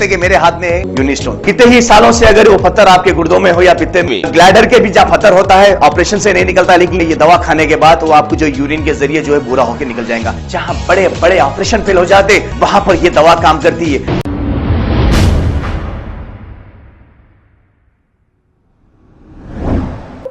सकते कि मेरे हाथ में है यूनिस्टोन। कितने ही सालों से अगर वो पत्थर आपके गुर्दों में हो या पित्ते में, ग्लैडर के भी जहाँ पत्थर होता है ऑपरेशन से नहीं निकलता, लेकिन ये दवा खाने के बाद वो आपको जो यूरिन के जरिए जो है बुरा होकर निकल जाएगा। जहाँ बड़े बड़े ऑपरेशन फेल हो जाते वहां पर ये दवा काम करती है।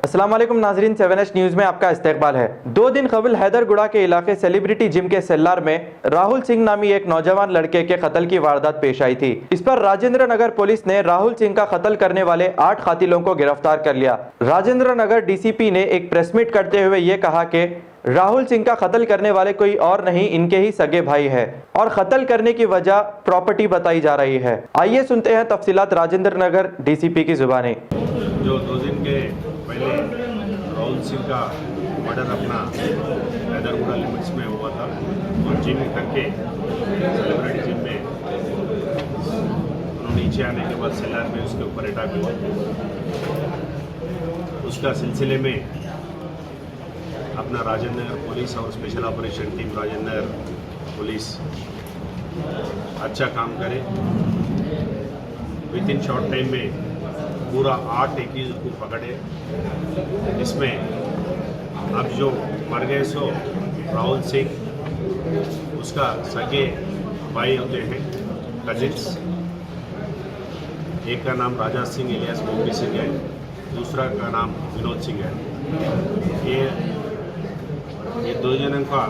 अस्सलाम वालेकुम नाजरीन, 7H न्यूज़ में आपका इस्तकबाल है। 2 दिन कबल हैदरगुड़ा के इलाके सेलिब्रिटी जिम के सेल्लार में राहुल सिंह नामी एक नौजवान लड़के के कत्ल की वारदात पेश आई थी। इस पर राजेंद्र नगर पुलिस ने राहुल सिंह का कत्ल करने वाले 8 कातिलों को गिरफ्तार कर लिया। राजेंद्र नगर डीसीपी ने एक प्रेस मीट करते हुए ये कहा कि राहुल सिंह का कत्ल करने वाले कोई और नहीं, इनके ही सगे भाई है और कत्ल करने की वजह प्रॉपर्टी बताई जा रही है। आइए सुनते हैं तफसीलात राजेंद्र नगर डीसीपी की जुबानी। जो 2 दिन के पहले राहुल सिंह का मर्डर अपना हैदरगुड़ा लिमिट्स में हुआ था और जिम करके सेलिब्रिटी जिम में उन्होंने नीचे आने के बाद सेलर में उसके ऊपर अटैक हुआ। उसका सिलसिले में अपना राजेंद्र नगर पुलिस और special operation team Rajendra Nagar police अच्छा काम करे। विद इन शॉर्ट टाइम में पूरा 8 एक्यूज को पकड़े। इसमें अब जो मर गए सो राहुल सिंह उसका सगे भाई होते हैं, कजिन्स। एक का नाम राजा सिंह इलियास बोबी सिंह है, दूसरा का नाम विनोद सिंह है। ये 2 जनों का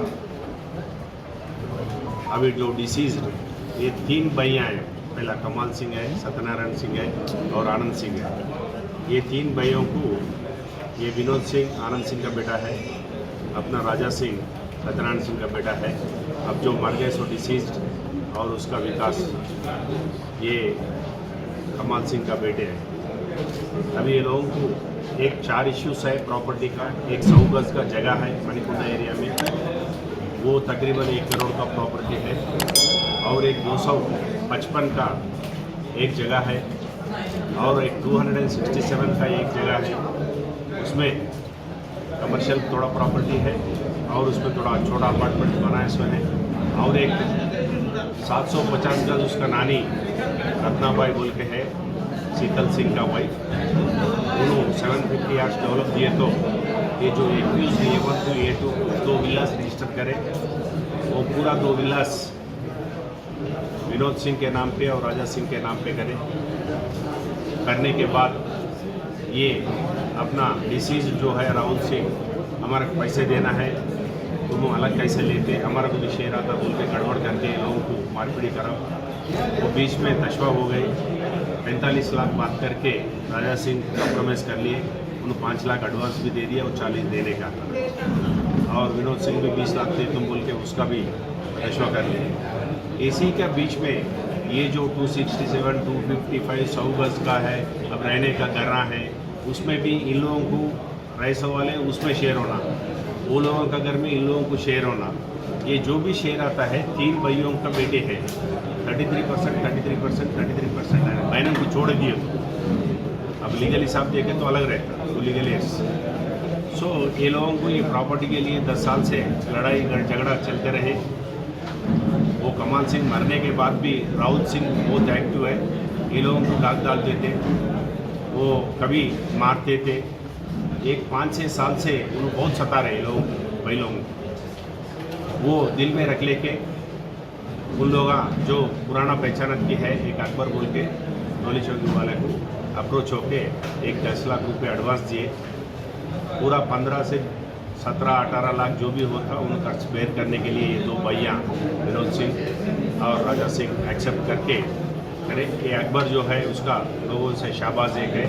अभी जो डिसीज ये 3 भैया हैं। पहला कमाल सिंह है, सत्यनारायण सिंह है और आनंद सिंह है। ये 3 भाइयों को ये विनोद सिंह आनंद सिंह का बेटा है, अपना राजा सिंह सत्यनारायण सिंह का बेटा है। अब जो मर गए सो डिसीज्ड और उसका विकास ये कमाल सिंह का बेटे है। अभी ये लोगों को एक 4 इश्यूज है प्रॉपर्टी का। एक 100 गज का जगह है मणिकुंडा एरिया में, वो तकरीबन 1 करोड़ का प्रॉपर्टी है। और एक 255 का एक जगह है और एक 267 का एक जगह है। उसमें कमर्शियल थोड़ा प्रॉपर्टी है और उसमें थोड़ा छोटा अपार्टमेंट बनाया इसमें। और एक 750 गज उसका नानी रत्नाबाई बोल के है, शीतल सिंह का वाइफ। उन्होंने 750 यार्ड्स डेवलप दिए। तो ये जो एक्यूज है A1 to A2 2 Vilas register करे, वो पूरा 2 विलास विनोद सिंह के नाम पे और राजा सिंह के नाम पे करने के बाद ये अपना डिसीज जो है राहुल सिंह हमारे पैसे देना है, तुम अलग कैसे लेते, हमारा को भी शेयर आता बोल के गड़बड़ करके लोगों को मारपीट करा। वो बीच में तशवा हो गई। 45 लाख बात करके राजा सिंह कॉम्प्रोमाइज़ कर लिए। उन्होंने 5 लाख एडवांस भी दे दिया और 40 देने का था। और विनोद सिंह भी 20 लाख दे तुम बोल के उसका भी तशवा कर लिया। इसी के बीच में ये जो 267, 255, 100 गज का है, अब रहने का करना है, उसमें भी इन लोगों को रईस वाले उसमें शेयर होना, वो लोगों का घर में इन लोगों को शेयर होना। ये जो भी शेयर आता है 3 भाइयों का बेटे है, 33% है। बहनों को छोड़ दिए तो अब लीगल हिसाब देखें तो अलग रहता है, तो लीगल सो ये लोगों को ये प्रॉपर्टी के लिए 10 साल से लड़ाई झगड़ा चलते रहे। वो कमाल सिंह मरने के बाद भी राहुल सिंह बहुत एक्टिव है। ये लोगों को डाक डालते थे, वो कभी मारते थे। एक 5-6 साल से उन्हें बहुत सता रहे लोग, भाई लोग वो दिल में रख लेके उन लोग जो पुराना पहचानत की है, एक अकबर बोल के नौली चौकी वाले को अप्रोच होके एक 10 लाख रुपये एडवांस दिए। पूरा 15 से 17-18 लाख जो भी होता उन्हें खर्च बेयर करने के लिए ये 2 भैया विनोद सिंह और राजा सिंह एक्सेप्ट करके करे। ये अकबर जो है उसका लोगों से शाहबाज एक है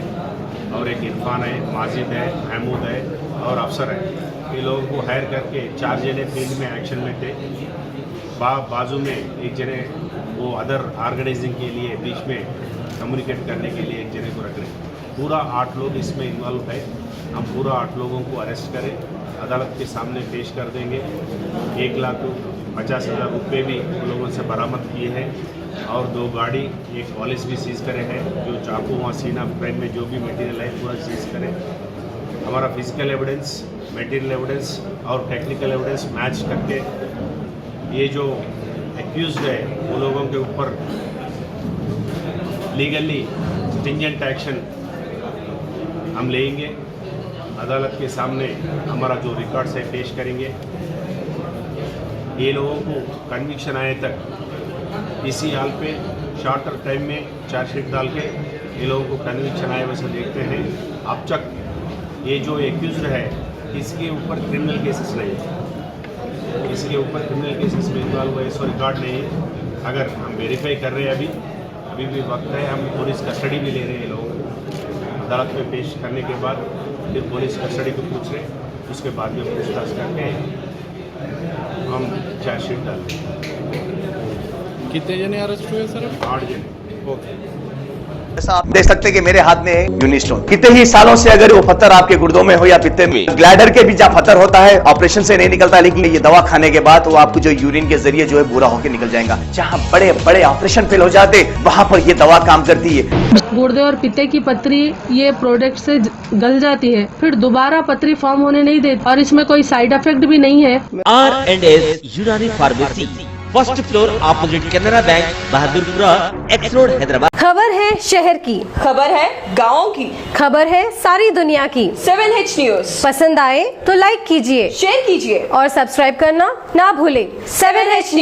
और एक इरफान है, माजिद है, महमूद है और अफसर है। ये लोगों को हायर करके 4 जने फील्ड में एक्शन में थे। बाजू में एक जने वो अदर ऑर्गेनाइजिंग के लिए बीच में कम्युनिकेट करने के लिए एक जने को रख रहे। पूरा 8 लोग इसमें इन्वॉल्व है। हम पूरा 8 लोगों को अरेस्ट करें, अदालत के सामने पेश कर देंगे। 1,50,000 रुपये भी उन लोगों से बरामद किए हैं और 2 गाड़ी, एक पॉलिस भी सीज करे हैं। जो चाकू वहाँ सीना फ्रेम में जो भी मटेरियल है पूरा सीज करें। हमारा फिजिकल एविडेंस, मटेरियल एविडेंस और टेक्निकल एविडेंस मैच करके ये जो एक्यूज है वो लोगों के ऊपर लीगली स्टिंजेंट एक्शन हम लेंगे। अदालत के सामने हमारा जो रिकॉर्ड्स है पेश करेंगे। ये लोगों को कन्विक्शन आए तक इसी हाल पे शॉर्टर टाइम में चार्जशीट डाल के ये लोगों को कन्विक्शन आए वैसे देखते हैं। अब तक ये जो एक्यूज्ड है इसके ऊपर क्रिमिनल केसेस नहीं है, इसके ऊपर क्रिमिनल केसेस में इन्वॉल्व हुआ इसको रिकॉर्ड नहीं है। अगर हम वेरीफाई कर रहे हैं अभी भी वक्त है, हम पुलिस कस्टडी भी ले रहे हैं लोगों को। अदालत में पेश करने के बाद फिर पुलिस कस्टडी को पूछ रहे, उसके बाद में पूछताछ करके हम चार्जशीट डाल दें। कितने जने अरेस्ट हुए सर? 8 जने। ओके। जैसा आप देख सकते हैं कि मेरे हाथ में है यूनिस्टोन। कितने ही सालों से अगर वो पत्थर आपके गुर्दों में हो या पित्ते में, ग्लैडर के भी जहाँ पत्थर होता है ऑपरेशन से नहीं निकलता, लेकिन ये दवा खाने के बाद वो आपको जो यूरिन के जरिए जो है पूरा होकर निकल जाएगा। जहाँ बड़े बड़े ऑपरेशन फेल हो जाते वहां पर ये दवा काम करती है। गुर्दे और पित्ते की पथरी ये प्रोडक्ट से गल जाती है, फिर दोबारा पथरी फॉर्म होने नहीं देती और इसमें कोई साइड इफेक्ट भी नहीं है। R&S यूनानी pharmacy, first floor opposite Canara bank, Bahadurpura, x road, Hyderabad. खबर है शहर की, खबर है गाँव की, खबर है सारी दुनिया की। 7H न्यूज पसंद आए तो लाइक कीजिए, शेयर कीजिए और सब्सक्राइब करना ना भूले। 7H news.